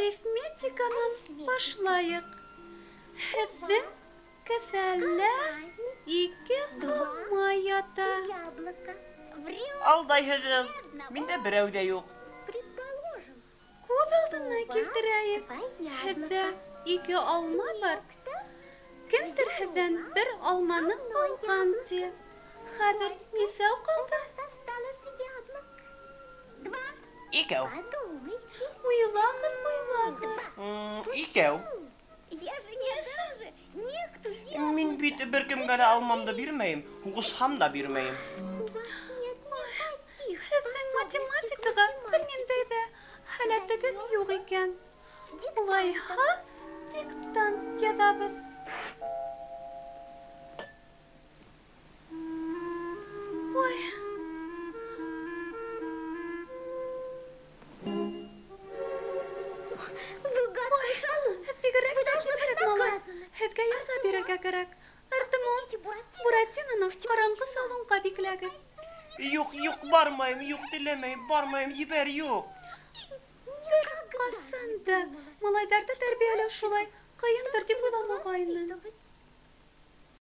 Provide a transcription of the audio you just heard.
арифметиканан башлайык. Һеҙҙең кеҫәлә 2 алма ята. Алдайһығыҙ, миндә берәү ҙә юҡ. Күҙ алдына килтерәйек. Һеҙҙә 2 алма бар. Кемдер һеҙҙән 1 алманы алған ти. Хәҙер нисәү ҡалды? 2. Уйлағыҙ. 2. Мин бит бер кемгә лә алмамды бирмәйем, һуғышһам да бирмәйем. Һеҙҙең математикаға бер ниндәй ҙә һәләтегеҙ юҡ икән. Улайһа, диктант яҙабыҙ. Ой. Һеҙ бигерәк тә килһеҙ, малай. Һеҙгә яза бирергә кәрәк. Артемон, Буратиноны ҡараңғы салонға бикләгеҙ. Юҡ, бармайым, юҡ теләмәйем, бармайым, ебәр, юҡ. Бер ҡасан да малайҙарҙы тәрбиәләү шулай ҡыйындыр тип уйламағайным.